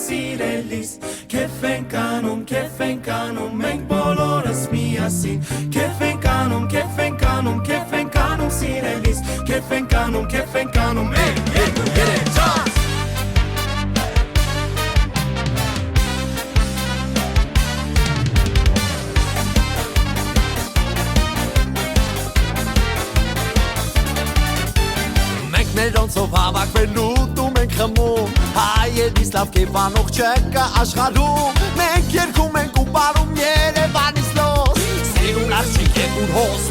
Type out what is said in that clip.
սիրելիս Քեֆ ենք անում մենք բոլորս միասին Քեֆ ենք անում սիրելիս Քեֆ ենք անում Եկ, երկու, երեք, չաս Ներոնցով հավաքվելու դու մենք խմում Հայերից լավ կեվանող չկա աշխարհում Մենք երգում ենք ու պարում Երևանից լոս Սիրուն աղջիկ եք ու հոս